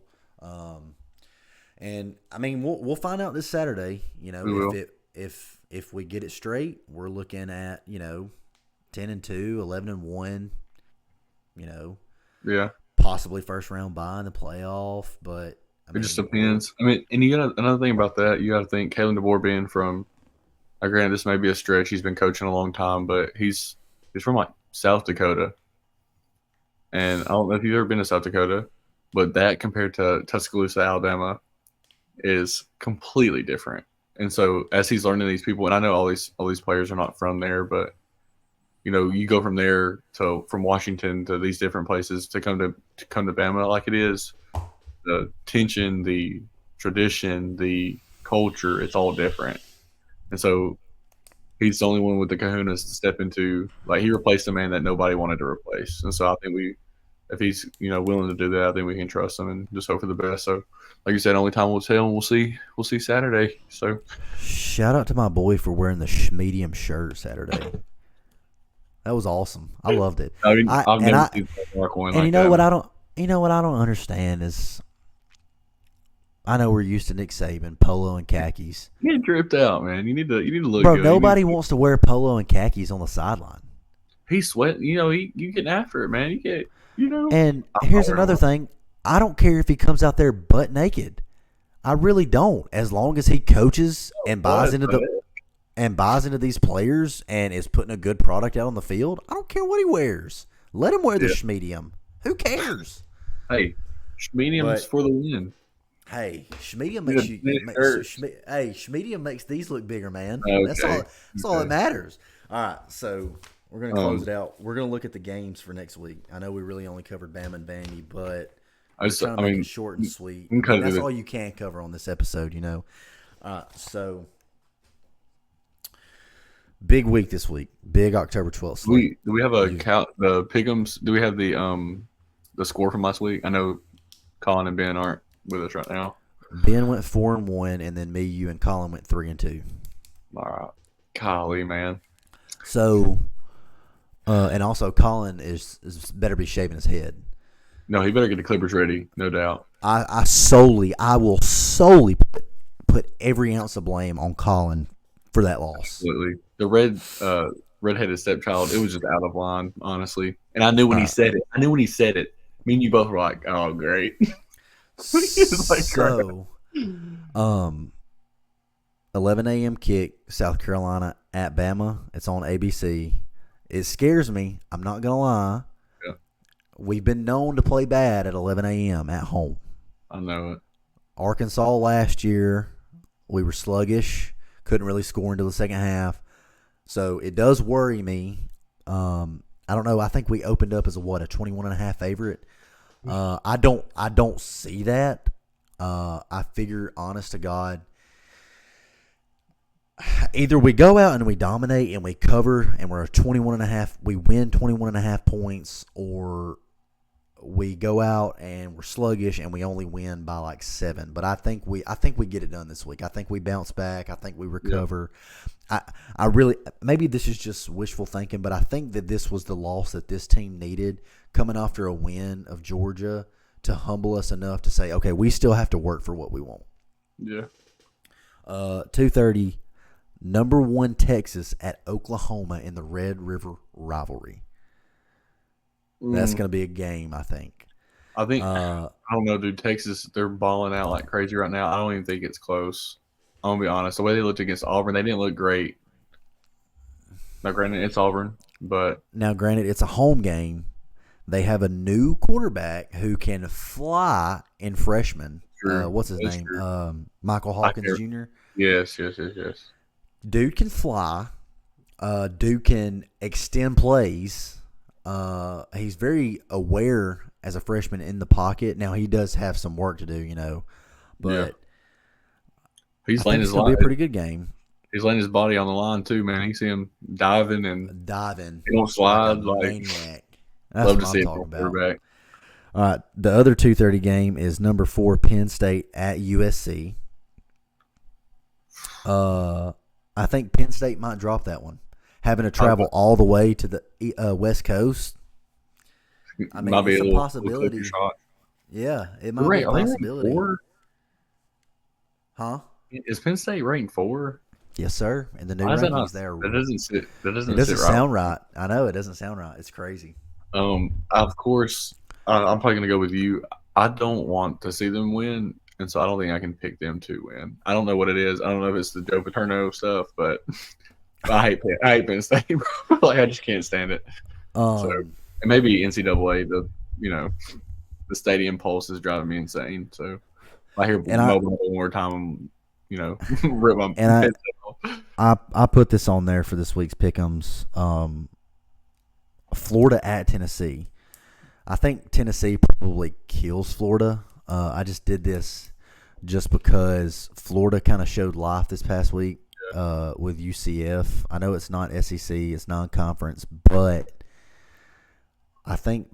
And I mean, we'll find out this Saturday. We will. If we get it straight, we're looking at 10-2, 11-1. Yeah. Possibly first round bye in the playoff. But I It just mean, we're depends. I mean, and you got another thing about that. You got to think Kalen DeBoer being from. Granted, this may be a stretch. He's been coaching a long time, but he's from like South Dakota, and I don't know if you've ever been to South Dakota, but that compared to Tuscaloosa, Alabama, is completely different. And so as he's learning these people, and I know all these players are not from there, but you go from there from Washington to these different places to come to Bama like it is. The tension, the tradition, the culture, it's all different. And so he's the only one with the kahunas to step into. Like, he replaced a man that nobody wanted to replace. And so I think if he's willing to do that, I think we can trust him and just hope for the best. So, like you said, only time will tell, and we'll see Saturday. So shout out to my boy for wearing the medium shirt Saturday. That was awesome. I loved it. I mean, I've never I seen Mark one and like that. you know what I don't understand is, I know we're used to Nick Saban, polo and khakis. You get dripped out, man. You need to look Bro, good. nobody wants to wear polo and khakis on the sideline. He's sweating. You getting after it, man. You get. And I'm here's not wearing another one. thing. I don't care if he comes out there butt naked. I really don't. As long as he coaches and buys into these players and is putting a good product out on the field, I don't care what he wears. Let him wear the schmedium. Who cares? Hey, medium's But for the win. hey, schmedium Yeah, makes you. it hurts. Schmedium makes these look bigger, man. That's all. Okay. That's all that matters. All right, so we're gonna close it out. We're gonna look at the games for next week. I know we really only covered Bama and Vandy, but we're trying to make it short and sweet. we can cut it That's to all you can cover on this episode, So big week this week. Big October 12th slate. Do we have the pick'ems? Do we have the score from last week? I know Colin and Ben aren't with us right now. Ben went 4-1, and then me, you, and Colin went 3-2. All right, golly, man. So, and also Colin is better be shaving his head. No, he better get the Clippers ready, no doubt. I will solely put every ounce of blame on Colin for that loss. Absolutely. The redheaded stepchild, it was just out of line, honestly. And I knew when he said it. Me and you both were like, "Oh, great." So, 11 a.m. kick, South Carolina at Bama. It's on ABC. It scares me. I'm not gonna lie. Yeah. We've been known to play bad at 11 a.m. at home. I know it. Arkansas last year, we were sluggish. Couldn't really score until the second half. So it does worry me. I don't know. I think we opened up as a 21.5 favorite. I don't see that. I figure, honest to God, either we go out and we dominate and we cover and we're a 21.5, we win 21.5 points, or we go out and we're sluggish and we only win by like 7. But I think we get it done this week. I think we bounce back. I think we recover. Yeah. I really, maybe this is just wishful thinking, but I think that this was the loss that this team needed, coming after a win of Georgia, to humble us enough to say, okay, we still have to work for what we want. Yeah. 2:30, number 1 Texas at Oklahoma in the Red River rivalry. That's going to be a game, I think. I think Uh, I don't know, dude. Texas, they're balling out like crazy right now. I don't even think it's close. I'm gonna be honest. The way they looked against Auburn, they didn't look great. Now, granted, it's Auburn, but Now, granted, it's a home game. They have a new quarterback who can fly in freshman. true. What's his That's name? true. Michael I Hawkins care. Jr. Yes, yes, yes, yes. Dude can fly. Dude can extend plays. He's very aware as a freshman in the pocket. Now he does have some work to do, Yeah, but I he's laying think it's his going to be line. a pretty good game. He's laying his body on the line too, man. You see him diving and Diving he don't like a slide. Like, maniac. That's love what to I'm see it talking from about. quarterback. All right, the other 2:30 game is number 4 Penn State at USC. I think Penn State might drop that one, having to travel all the way to the West Coast. I mean, Might be it's a a little culture possibility. shock. Yeah, it might be a Are they ranked possibility. 4? Huh? Is Penn State ranked 4? Yes, sir. In the new Why is that not? rankings, they are. That doesn't sit. That It doesn't sit doesn't right. sound right. I know it doesn't sound right. It's crazy. Of course, I'm probably gonna go with you. I don't want to see them win, and so I don't think I can pick them to win. I don't know what it is. I don't know if it's the Joe Paterno stuff, but I hate Penn State. Like, I just can't stand it. So Um, and maybe NCAA, you know the stadium pulse is driving me insane. So I hear and I mobile one more time, rip my and head off. I put this on there for this week's pick'ems. Florida at Tennessee. I think Tennessee probably kills Florida. I just did this just because Florida kind of showed life this past week with UCF. I know it's not SEC, it's non-conference, but I think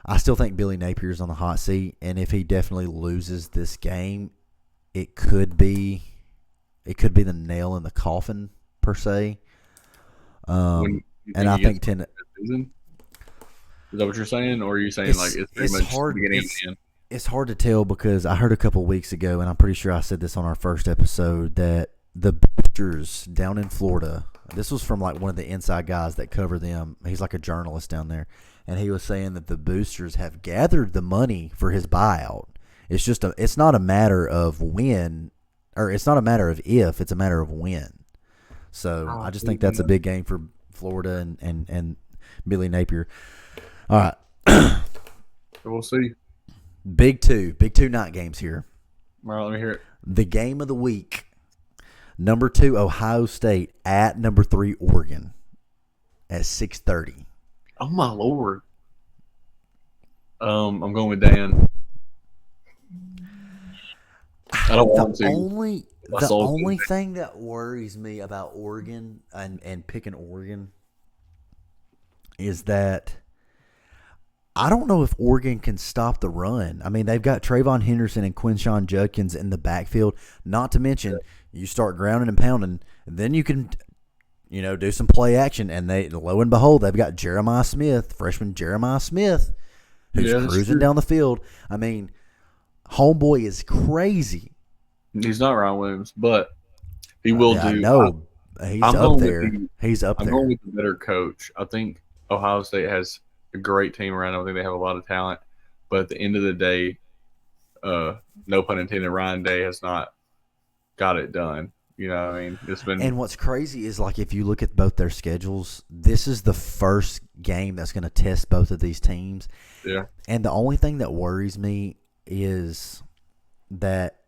I still think Billy Napier's on the hot seat, and if he definitely loses this game, it could be the nail in the coffin per se. When you And think I he gets think ten. the season, is that what you're saying, or are you saying like It's it's pretty it's much hard. beginning and end? It's hard to tell because I heard a couple weeks ago, and I'm pretty sure I said this on our first episode, that the boosters down in Florida. This was from like one of the inside guys that cover them. He's like a journalist down there, and he was saying that the boosters have gathered the money for his buyout. It's not a matter of when, or it's not a matter of if. It's a matter of when. So I just think that's a big game for Florida and Billy Napier. All right, We'll see. Big two night games here. All right, let me hear it. The game of the week. Number 2, Ohio State at number 3, Oregon at 6:30. Oh my lord. I'm going with Dan. I don't want to. The only thing that worries me about Oregon and picking Oregon is that I don't know if Oregon can stop the run. I mean, they've got Trayvon Henderson and Quinshon Judkins in the backfield. Not to mention, you start grounding and pounding, and then you can, do some play action. And lo and behold, they've got Jeremiah Smith, freshman Jeremiah Smith, who's cruising down the field. I mean, homeboy is crazy. He's not Ryan Williams, but he will do. I know. He's up there. He's up there. I'm going with the better coach. I think Ohio State has a great team around them. I think they have a lot of talent. But at the end of the day, no pun intended, Ryan Day has not got it done. You know what I mean? It's been. And what's crazy is, like, if you look at both their schedules, this is the first game that's going to test both of these teams. Yeah. And the only thing that worries me is that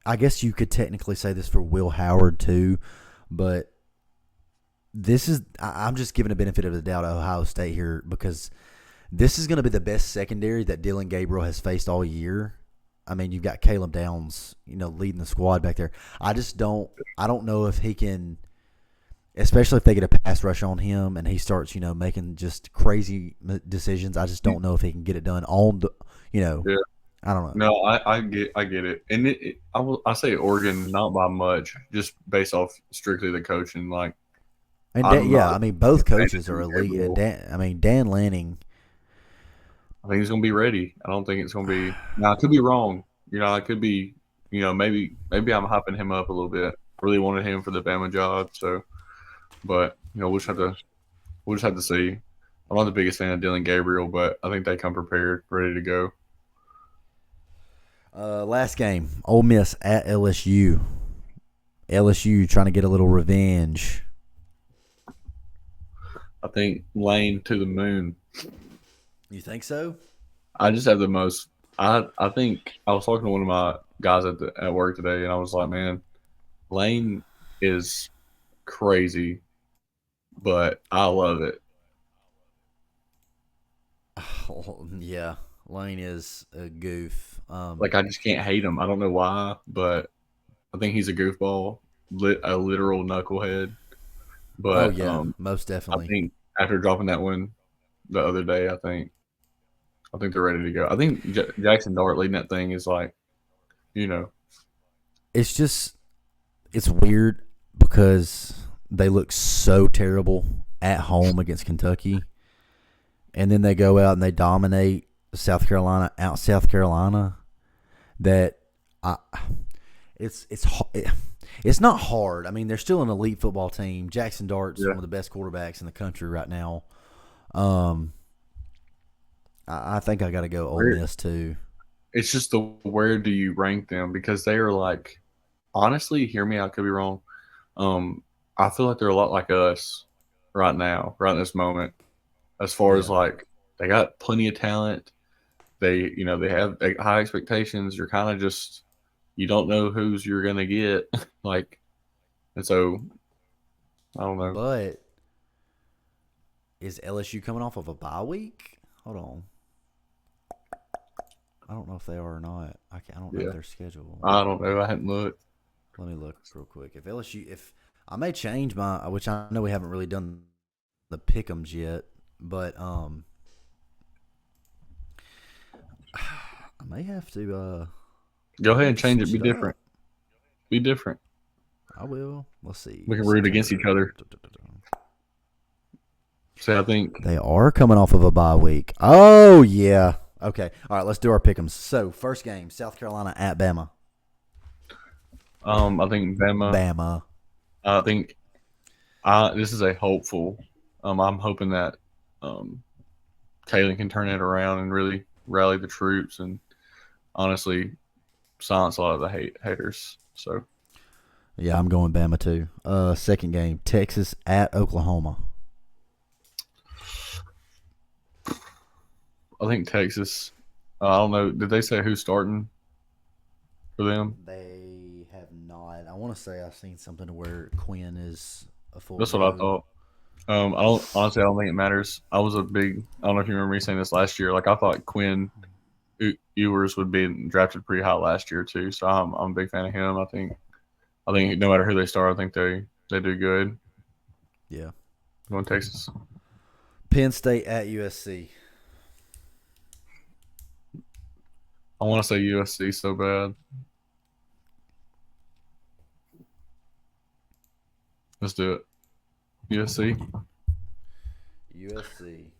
I guess you could technically say this for Will Howard too, but I'm just giving a benefit of the doubt to Ohio State here because this is going to be the best secondary that Dylan Gabriel has faced all year. I mean, you've got Caleb Downs, leading the squad back there. I don't know if he can, especially if they get a pass rush on him and he starts, making just crazy decisions. I just don't know if he can get it done on the, Yeah. I don't know. No, I get it, and I say Oregon not by much, just based off strictly the coaching. Like, And both coaches are elite. And Dan Lanning. I think he's gonna be ready. I don't think it's gonna be. Now I could be wrong. I could be. Maybe I'm hyping him up a little bit. Really wanted him for the Bama job. So, but we'll just have to see. I'm not the biggest fan of Dylan Gabriel, but I think they come prepared, ready to go. Last game, Ole Miss at LSU. LSU trying to get a little revenge. I think Lane to the moon. You think so? I just have the most. I think I was talking to one of my guys at work today, and I was like, man, Lane is crazy, but I love it. Oh, yeah, Lane is a goof. Like I just can't hate him. I don't know why, but I think he's a goofball, a literal knucklehead. Oh But yeah, most I definitely. think after dropping that one the other day, I think they're ready to go. I think Jackson Dart leading that thing is like, you know, It's just it's weird because they look so terrible at home against Kentucky, and then they go out and they dominate South Carolina. That I, it's not hard. I mean, they're still an elite football team. Jackson Dart's yeah. one of the best quarterbacks in the country right now. Um, I think I got to go Ole Where, Miss too. it's just the where do you rank them because they are like, honestly, hear me, I could be wrong. Um, I feel like they're a lot like us right now, right in this moment, as far as Yeah, like they got plenty of talent. They have high expectations. You're kind of just you don't know who's you're gonna get, like, and so I don't know. but is LSU coming off of a bye week? Hold on. I don't know if they are or not. I don't know Yeah, their schedule. I don't know. I hadn't looked. Let me look real quick. If I may change my, which I know we haven't really done the pick'ems yet, but I may have to Go ahead may have and to change it. switch Be it up. different. Be different. I will. Let's see. We can root against each September. other. So I think They are coming off of a bye week. Oh yeah. Okay. All right. Let's do our pick'ems. So first game, South Carolina at Bama. I think Bama. Bama. I think this is a hopeful. I'm hoping that um, Kalen can turn it around and really rally the troops and honestly silence a lot of the haters. So Yeah, I'm going Bama too. Second game, Texas at Oklahoma. I think Texas. I don't know. Did they say who's starting for them? They have not. I want to say I've seen something to where Quinn is a full That's what I go. thought. I don't honestly. I don't think it matters. I was a big. I don't know if you remember me saying this last year. Like I thought Quinn Ewers would be drafted pretty high last year too. So I'm a big fan of him. I think no matter who they start, I think they do good. Yeah. Going Texas. Penn State at USC. I want to say USC so bad. Let's do it. USC. USC.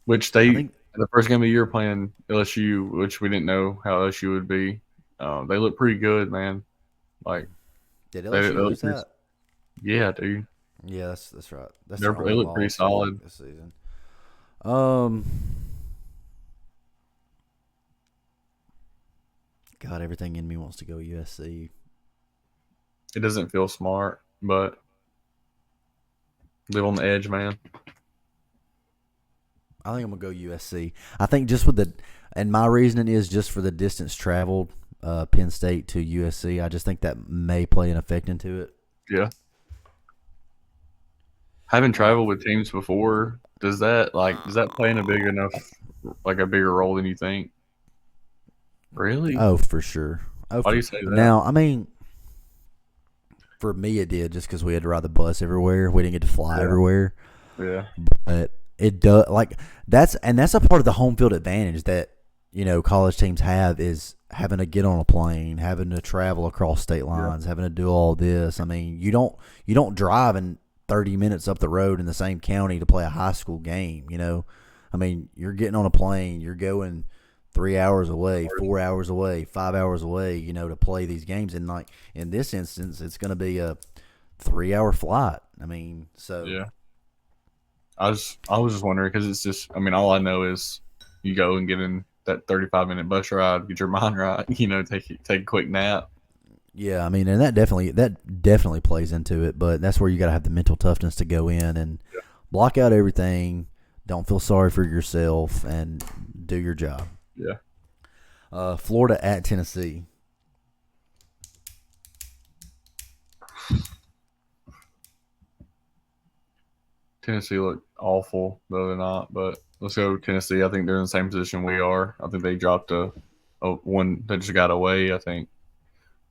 Which I they think the first game of the year playing LSU, which we didn't know how LSU would be. They look pretty good, man. Like did they LSU look lose pretty, that? yeah, dude. Yeah, that's right. That's their They only look pretty loss, I think, solid. this season. Um, God, everything in me wants to go USC. It doesn't feel smart, but live on the edge, man. I think I'm gonna go USC. I think just with the, and my reasoning is just for the distance traveled, Penn State to USC. I just think that may play an effect into it. Yeah. Having Uh, traveled with teams before, does that play in a big enough like a bigger role than you think? Really? oh, for sure. Oh, Why do for you say that? now. I mean, for me, it did just because we had to ride the bus everywhere. We didn't get to fly Yeah. everywhere, Yeah. but it does like that's a part of the home field advantage that college teams have is having to get on a plane, having to travel across state Yeah. lines, having to do all this. I mean, you don't drive in 30 minutes up the road in the same county to play a high school game. I mean, you're getting on a plane, you're going 3 hours away, 4 hours away, 5 hours away, to play these games. And like in this instance, it's going to be a 3 hour flight. I mean, so Yeah. I was just wondering because it's just. I mean, all I know is you go and get in that 35-minute bus ride, get your mind right. Take a quick nap. Yeah, I mean, and that definitely plays into it, but that's where you got to have the mental toughness to go in and block out everything. Don't feel sorry for yourself and do your job. Yeah. Florida at Tennessee. Tennessee looked awful the other night, but let's go Tennessee. I think they're in the same position we are. I think they dropped a one that just got away. I think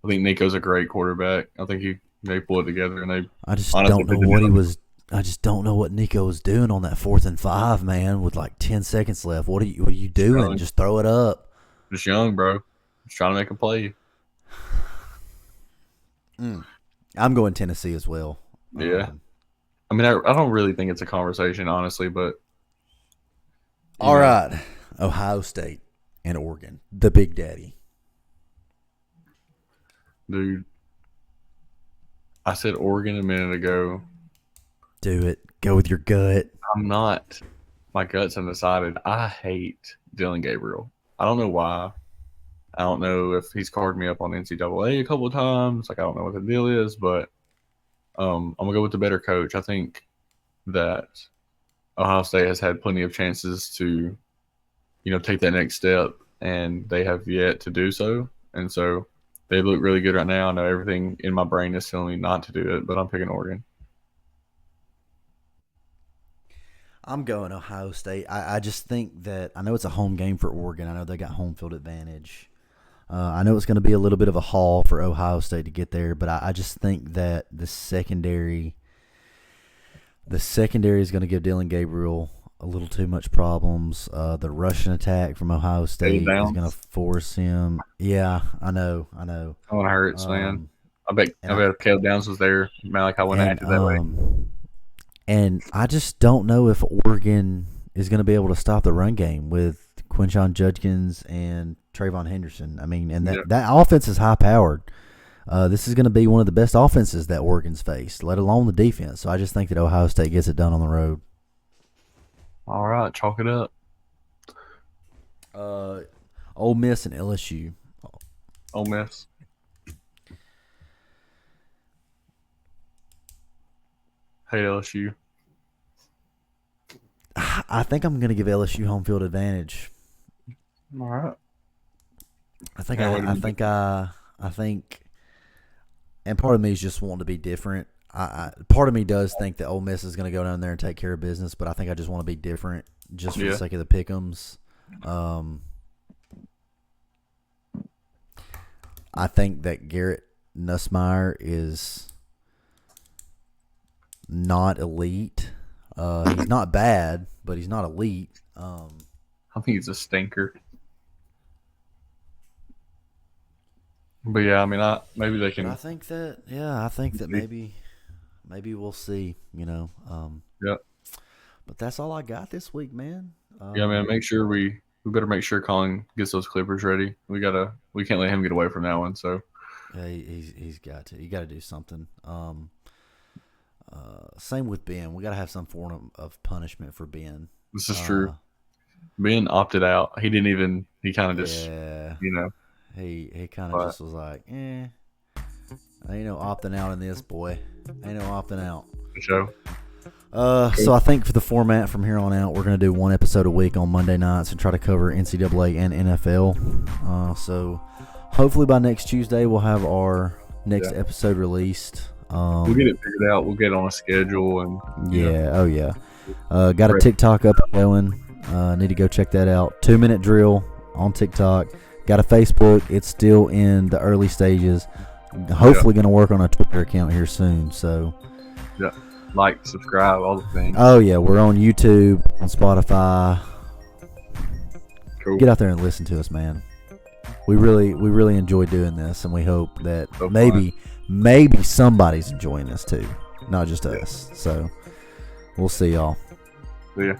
Nico's a great quarterback. I think they pulled it together and they I just honestly don't know what he was. I just don't know what Nico was doing on that 4th and 5, man, with like 10 seconds left. What are you doing? young. Just throw it up. Just young, bro. Just trying to make a play. I'm going Tennessee as well. Yeah. I mean, I don't really think it's a conversation, honestly, but All right, Ohio State and Oregon, the Big Daddy. dude, I said Oregon a minute ago. Do it. Go with your gut. I'm not. My gut's undecided. I hate Dylan Gabriel. I don't know why. I don't know if he's carded me up on NCAA a couple of times. Like, I don't know what the deal is, but I'm going to go with the better coach. I think that Ohio State has had plenty of chances to, take that next step, and they have yet to do so. And so they look really good right now. I know everything in my brain is telling me not to do it, but I'm picking Oregon. I'm going Ohio State. I just think that I know it's a home game for Oregon. I know they got home field advantage. I know it's going to be a little bit of a haul for Ohio State to get there, but I just think that the secondary is going to give Dylan Gabriel a little too much problems. The rushing attack from Ohio State is going to force him. Yeah, I know. Oh, it hurts, man. I bet Caleb Downs was there. Man, like I went after that way. And I just don't know if Oregon is going to be able to stop the run game with Quinshon Judkins and Trayvon Henderson. I mean, and that offense is high-powered. This is going to be one of the best offenses that Oregon's faced, let alone the defense. So I just think that Ohio State gets it done on the road. All right, chalk it up. Ole Miss and LSU. Ole Miss. Hate LSU. I think I'm going to give LSU home field advantage. All right. I think, and part of me is just wanting to be different. Part of me does think that Ole Miss is going to go down there and take care of business, but I think I just want to be different just for the sake of the pick'ems. I think that Garrett Nussmeier is not elite. He's not bad, but he's not elite. I think he's a stinker. But yeah, I mean, maybe they can. I think that maybe we'll see. Yeah. But that's all I got this week, man. Yeah, man. Make sure we better make sure Colin gets those Clippers ready. We can't let him get away from that one. So. Yeah, he's got to. You got to do something. Same with Ben. We got to have some form of punishment for Ben. This is true. Ben opted out. He didn't even. He kind of just. He kind of just was like, ain't no opting out in this, boy. Ain't no opting out. For sure. So I think for the format from here on out, we're going to do one episode a week on Monday nights and try to cover NCAA and NFL. So hopefully by next Tuesday we'll have our next episode released. We'll get it figured out. We'll get on a schedule and got a TikTok up and going. Need to go check that out. 2-minute drill on TikTok. Got a Facebook. It's still in the early stages. Hopefully going to work on a Twitter account here soon. So like, subscribe, all the things. Oh yeah, we're on YouTube, on Spotify. Cool. Get out there and listen to us, man. We really enjoy doing this, and we hope that maybe somebody's enjoying this too, not just us. So we'll see y'all. See ya.